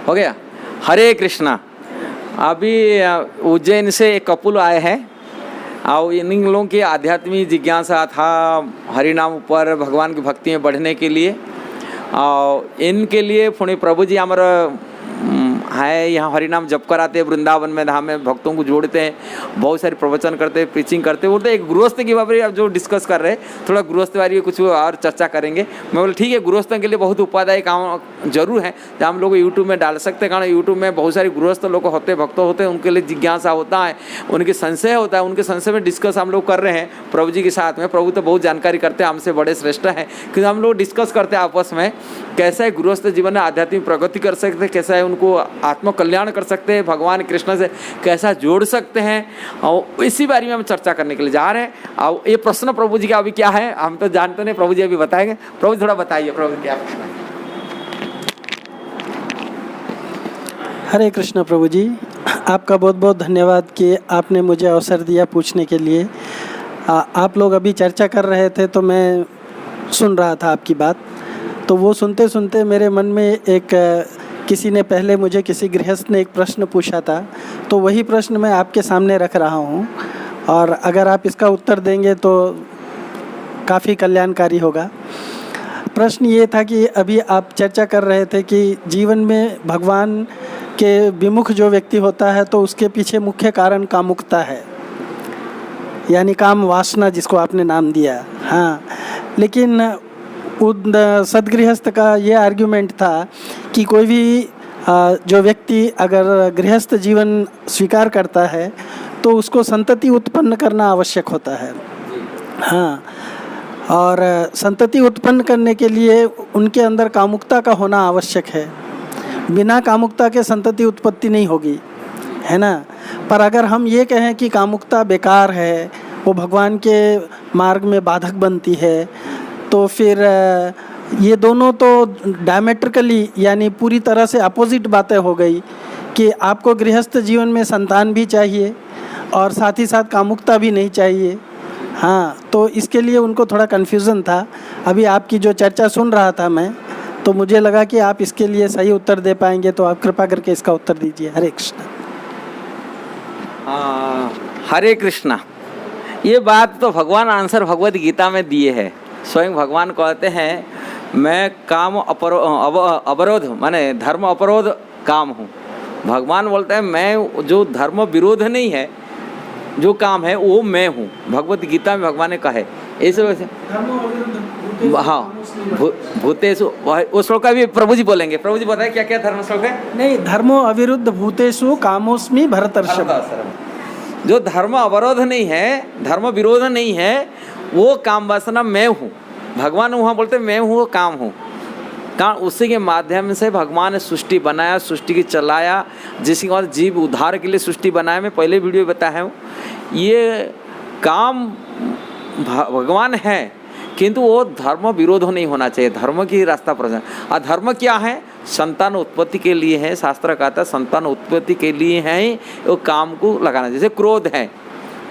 हो गया। हरे कृष्णा। अभी उज्जैन से एक कपुल आए हैं और इन लोगों की आध्यात्मिक जिज्ञासा था हरिनाम पर भगवान की भक्ति में बढ़ने के लिए। और इनके लिए पुणे प्रभु जी हमारा है यहाँ हरिनाम जप कराते हैं, वृंदावन में धाम में भक्तों को जोड़ते हैं, बहुत सारे प्रवचन करते हैं, प्रीचिंग करते हैं। बोलते एक गृहस्थ की बारे में जो डिस्कस कर रहे हैं, थोड़ा गृहस्थ बारे में कुछ और चर्चा करेंगे। मैं बोला ठीक है, गृहस्थों के लिए बहुत उपादायी काम जरूर है, जहाँ हम लोग यूट्यूब में डाल सकते हैं, कारण यूट्यूब में बहुत सारे गृहस्थ लोग होते हैं, भक्त होते हैं, उनके लिए जिज्ञासा होता है, उनके संशय होता है, उनके संशय में डिस्कस हम लोग कर रहे हैं प्रभु जी के साथ में। प्रभु तो बहुत जानकारी करते हैं, हमसे बड़े श्रेष्ठ हैं, क्योंकि हम लोग डिस्कस करते हैं आपस में कैसा है गृहस्थ जीवन में आध्यात्मिक प्रगति कर सकते हैं, कैसा है उनको आत्म कल्याण कर सकते हैं, भगवान कृष्ण से कैसा जोड़ सकते हैं, और इसी बारे में हम चर्चा करने के लिए जा रहे हैं। और ये प्रश्न प्रभु जी का अभी क्या है हम तो जानते नहीं, प्रभु जी अभी बताएंगे। प्रभु थोड़ा बताइए, प्रभु क्या प्रश्न है? हरे कृष्ण प्रभु जी, आपका बहुत बहुत धन्यवाद कि आपने मुझे अवसर दिया पूछने के लिए। आप लोग अभी चर्चा कर रहे थे तो मैं सुन रहा था आपकी बात, तो वो सुनते सुनते मेरे मन में एक किसी ने पहले मुझे किसी गृहस्थ ने एक प्रश्न पूछा था, तो वही प्रश्न मैं आपके सामने रख रहा हूँ, और अगर आप इसका उत्तर देंगे तो काफ़ी कल्याणकारी होगा। प्रश्न ये था कि अभी आप चर्चा कर रहे थे कि जीवन में भगवान के विमुख जो व्यक्ति होता है तो उसके पीछे मुख्य कारण कामुकता है, यानी काम वासना, जिसको आपने नाम दिया। हाँ, लेकिन सदगृहस्थ का ये आर्ग्यूमेंट था कि कोई भी जो व्यक्ति अगर गृहस्थ जीवन स्वीकार करता है तो उसको संतति उत्पन्न करना आवश्यक होता है। हाँ, और संतति उत्पन्न करने के लिए उनके अंदर कामुकता का होना आवश्यक है। बिना कामुकता के संतति उत्पत्ति नहीं होगी, है ना। पर अगर हम ये कहें कि कामुकता बेकार है, वो भगवान के मार्ग में बाधक बनती है, तो फिर ये दोनों तो डायमेट्रिकली यानी पूरी तरह से अपोजिट बातें हो गई कि आपको गृहस्थ जीवन में संतान भी चाहिए और साथ ही साथ कामुकता भी नहीं चाहिए। हाँ, तो इसके लिए उनको थोड़ा कन्फ्यूज़न था। अभी आपकी जो चर्चा सुन रहा था मैं, तो मुझे लगा कि आप इसके लिए सही उत्तर दे पाएंगे, तो आप कृपा करके इसका उत्तर दीजिए। हरे कृष्णा। हरे कृष्णा। ये बात तो भगवान आंसर भगवद गीता में दिए है। स्वयं भगवान कहते हैं मैं काम अवरोध माने धर्म अवरोध काम हूँ। भगवान बोलते हैं मैं जो धर्म विरोध नहीं है, जो काम है वो मैं हूँ। भगवद गीता में भगवान ने कहा है ऐसे वैसे। हाँ, भूतेषु वो श्लोक भी प्रभु जी बोलेंगे। प्रभु जी बताए क्या क्या धर्म श्लोक है? नहीं, धर्मो अविरुद्ध भूतेषु कामोस्मि भरतर्षभ। जो धर्म अवरोध नहीं है, धर्म विरोध नहीं है, वो काम वासना मैं हूँ। भगवान वहाँ बोलते मैं हूँ, वो काम हूँ। कारण उसी के माध्यम से भगवान ने सृष्टि बनाया, सृष्टि की चलाया, जिसके बाद जीव उद्धार के लिए सृष्टि बनाया। मैं पहले वीडियो बताया हूँ, ये काम भगवान है, किंतु वो धर्म विरोध नहीं होना चाहिए, धर्म की रास्ता पर। और धर्म क्या है? संतान उत्पत्ति के लिए है। शास्त्र कहता है संतान उत्पत्ति के लिए है, वो काम को लगाना। जैसे क्रोध है,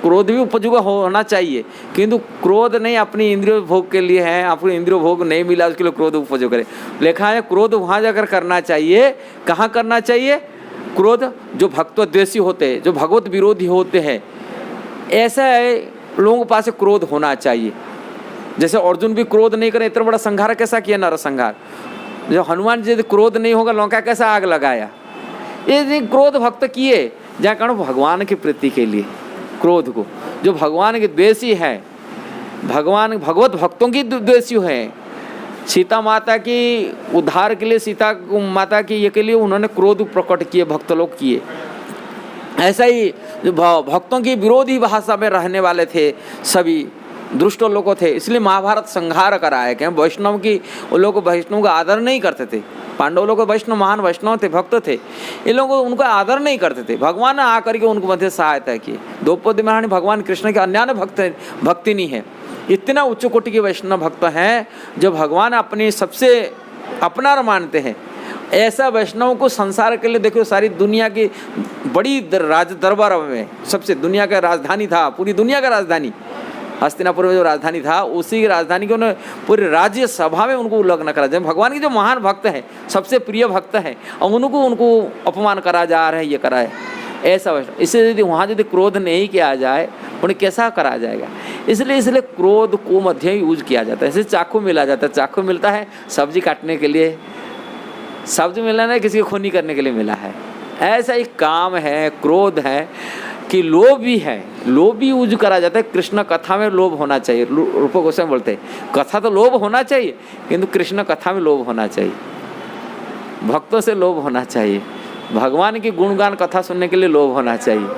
क्रोध भी उपयुक्त होना चाहिए, किंतु क्रोध नहीं अपनी इंद्रिय भोग के लिए है। अपनी इंद्रिय भोग नहीं मिला उसके लिए क्रोध उपयोग करे। लिखा है क्रोध वहाँ जाकर करना चाहिए। कहाँ करना चाहिए? क्रोध जो भक्तद्वेषी होते हैं, जो भगवत विरोधी होते हैं, ऐसा लोगों के पास क्रोध होना चाहिए। जैसे अर्जुन भी क्रोध नहीं करे, इतना बड़ा संहार कैसा किया, नरसंहार। जो हनुमान जी क्रोध नहीं होगा, लंका कैसा आग लगाया। ये क्रोध भक्त किए, जहाँ कारण भगवान की प्रीति के लिए क्रोध को। जो भगवान के द्वेषी है, भगवान भगवत भक्तों की द्वेषी है। सीता माता की उद्धार के लिए, सीता माता की ये के लिए उन्होंने क्रोध प्रकट किए, भक्त लोग किए। ऐसा ही जो भक्तों की विरोधी भाषा में रहने वाले थे, सभी दुष्ट लोग थे, इसलिए महाभारत संहार कराया। क्या वैष्णव की, वो लोग वैष्णव का आदर नहीं करते थे। पांडव लोग वैष्णव, महान वैष्णव थे, भक्त थे। ये लोग उनका आदर नहीं करते थे। भगवान ने आकर के उनको मध्य सहायता की। द्रौपदी महारानी भगवान कृष्ण के अन्य भक्ति नहीं है। इतना उच्च कोटि के वैष्णव भक्त हैं जो भगवान अपनी सबसे अपना मानते हैं। ऐसा वैष्णव को संसार के लिए देखो, सारी दुनिया की बड़ी राज दरबार में सबसे दुनिया का राजधानी था, पूरी दुनिया का राजधानी हस्तिनापुर में जो राजधानी था उसी की राजधानी के उन्होंने पूरे राज्य सभा में उनको उल्लंघन करा। जब भगवान के जो महान भक्त है, सबसे प्रिय भक्त है, और उनको अपमान करा जा रहा है, ये करा है, ऐसा वैसा। इसलिए यदि वहाँ यदि क्रोध नहीं किया जाए उन्हें कैसा करा जाएगा। इसलिए क्रोध को मध्य यूज किया जाता है। जैसे चाकू मिला जाता है, चाकू मिलता है सब्जी काटने के लिए, सब्जी मिला नहीं किसी को खूनी करने के लिए मिला है। ऐसा ही काम है, क्रोध है कि लोभ भी है, लोभ भी यूज करा जाता है। कृष्ण कथा में लोभ होना चाहिए। रूप गोस्वामी बोलते हैं कथा तो लोभ होना चाहिए, किंतु कृष्ण कथा में लोभ होना चाहिए, भक्तों से लोभ होना चाहिए, भगवान की गुणगान कथा सुनने के लिए लोभ होना चाहिए।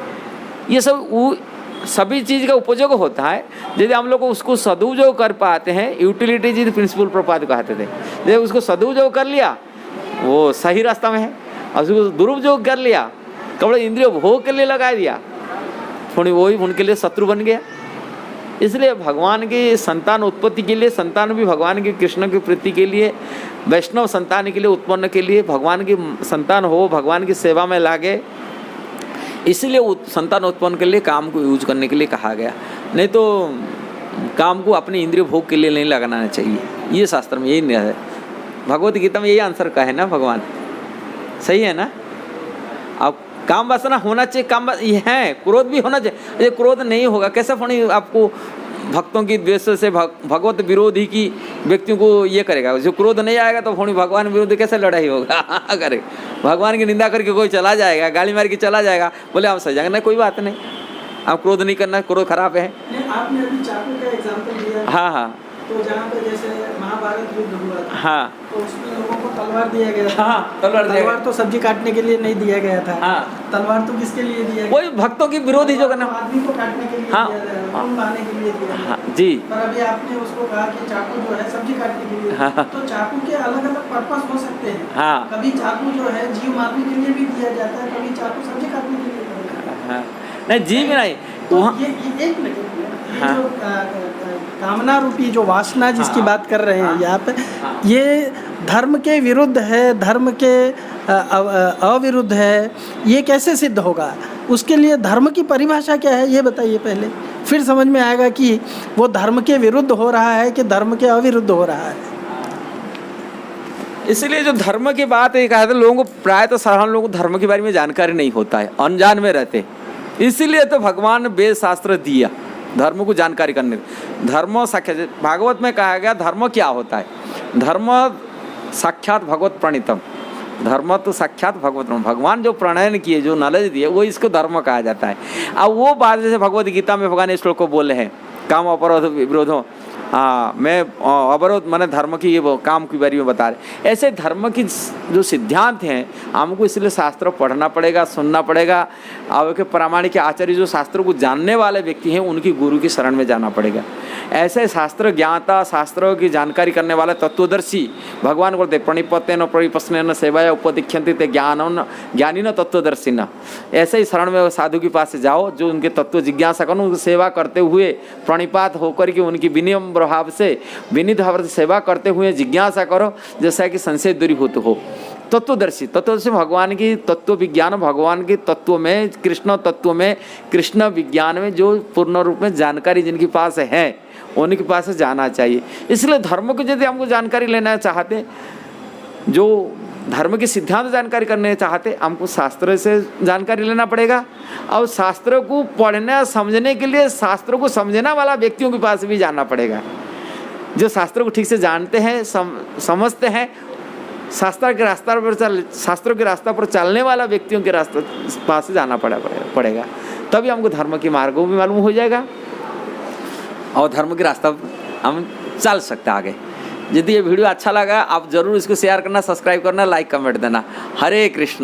ये सब सभी चीज़ का उपयोग होता है यदि हम लोग को उसको सदुपयोग कर पाते हैं। यूटिलिटी जी प्रिंसिपल प्रपात कहते थे, जब उसको सदुपयोग कर लिया वो सही रास्ता में है, और उसको दुरुपयोग कर लिया कबड़े इंद्रिय भोग के लिए लगा दिया, थोड़ी वही उनके लिए शत्रु बन गया। इसलिए भगवान की संतान उत्पत्ति के लिए, संतान भी भगवान की कृष्ण की प्रीति के लिए, वैष्णव संतान के लिए उत्पन्न के लिए, भगवान की संतान हो, भगवान की सेवा में लागे, इसलिए संतान उत्पन्न के लिए काम को यूज करने के लिए कहा गया। नहीं तो काम को अपने इंद्रिय भोग के लिए नहीं लगाना चाहिए। ये शास्त्र में यही है, भगवत गीता में यही आंसर का है ना भगवान, सही है ना। अब काम वासना होना चाहिए, काम ये है, क्रोध भी होना चाहिए। ये क्रोध नहीं होगा कैसे फणी आपको भक्तों की द्वेष से भगवत विरोधी की व्यक्तियों को ये करेगा। जो क्रोध नहीं आएगा तो फणी भगवान विरोधी कैसे लड़ाई होगा करे। भगवान की निंदा करके कोई चला जाएगा, गाली मार के चला जाएगा, बोले आप सही जाएंगे, नहीं कोई बात नहीं, आप क्रोध नहीं करना, क्रोध खराब है। आपने अभी चाकू का एग्जाम्पल दिया। हाँ हाँ, तो जहाँ पे जैसे महाभारत युद्ध हुआ था, हाँ, तो उसमें लोगों को तलवार दिया गया था। हाँ, तलवार तो सब्जी काटने के लिए नहीं दिया गया था। हाँ, तलवार तो किसके लिए दिया गया? वही भक्तों की विरोधी जो करना, आदमी को काटने के लिए हाँ, दिया गया, खून बहाने के लिए दिया गया। हाँ जी। पर अभी आपने उसको कहा कि चाकू जो है सब्जी काटने के लिए, हाँ, तो चाकू के अलग अलग पर्पस हो सकते हैं। हाँ, कभी चाकू जो है जीव मारने के लिए भी दिया जाता है, कभी चाकू सब्जी काटने के लिए दिया जाता है। हाँ, नहीं जी भी नहीं तो वहाँ, ये एक मिनट, हाँ, जो कामना रूपी जो वासना जिसकी हाँ, बात कर रहे हैं हाँ, यहाँ पे, हाँ, ये धर्म के विरुद्ध है, धर्म के अविरुद्ध है, ये कैसे सिद्ध होगा? उसके लिए धर्म की परिभाषा क्या है ये बताइए पहले, फिर समझ में आएगा कि वो धर्म के विरुद्ध हो रहा है कि धर्म के अविरुद्ध हो रहा है। इसलिए जो धर्म की बात है, कहा था लोगों को प्रायतः साधारण लोगों को धर्म के बारे में जानकारी नहीं होता है, अनजान में रहते। इसीलिए तो भगवान ने वेद शास्त्र दिया धर्म को जानकारी करने। धर्म साक्षात, भागवत में कहा गया धर्म क्या होता है, धर्म साक्षात भगवत प्रणीतम, धर्म तो साक्षात भगवत, भगवान जो प्रणयन किए, जो नॉलेज दिए, वो इसको धर्म कहा जाता है। अब वो बात जैसे भगवत गीता में भगवान इस श्लोक को बोले हैं, काम अपरोध विरोधो, हाँ मैं अवरोध मैंने धर्म की ये वो काम की बारे में बता रहे। ऐसे धर्म की जो सिद्धांत हैं हमको इसलिए शास्त्र पढ़ना पड़ेगा, सुनना पड़ेगा, और के प्रामाणिक आचार्य जो शास्त्रों को जानने वाले व्यक्ति हैं उनकी गुरु की शरण में जाना पड़ेगा। ऐसे शास्त्र ज्ञाता, शास्त्रों की जानकारी करने वाले तत्वदर्शी, भगवान बोलते प्रणिपत्य न परिपस्ने न सेवाया उपदीक्षन्ति ते ज्ञानी न तत्वदर्शी न। ऐसे ही शरण में साधु के पास से जाओ जो उनके तत्व जिज्ञासा करो, उनकी सेवा करते हुए प्रणिपात होकर के उनकी विनम्र भाव से, विनीत भाव से सेवा करते हुए जिज्ञासा करो, जैसा कि संशय दूरीभूत हो। तत्वदर्शी, तत्वदर्शी भगवान की तत्व विज्ञान, भगवान के तत्व में, कृष्ण तत्व में, कृष्ण विज्ञान में जो पूर्ण रूप में जानकारी जिनके पास है उनके पास जाना चाहिए। इसलिए धर्म को यदि हमको जानकारी लेना चाहते, जो धर्म के सिद्धांत जानकारी करने चाहते, हमको शास्त्र से जानकारी लेना पड़ेगा, और शास्त्रों को पढ़ने समझने के लिए शास्त्रों को समझने वाला व्यक्तियों के पास भी जाना पड़ेगा, जो शास्त्रों को ठीक से जानते हैं, समझते हैं, शास्त्रों के रास्ता पर चलने वाला व्यक्तियों के रास्ते पास जाना पड़ेगा। तभी हमको धर्म के मार्गों भी मालूम हो जाएगा और धर्म के रास्ता हम चल सकते आगे। यदि ये वीडियो अच्छा लगा आप जरूर इसको शेयर करना, सब्सक्राइब करना, लाइक कमेंट देना। हरे कृष्ण।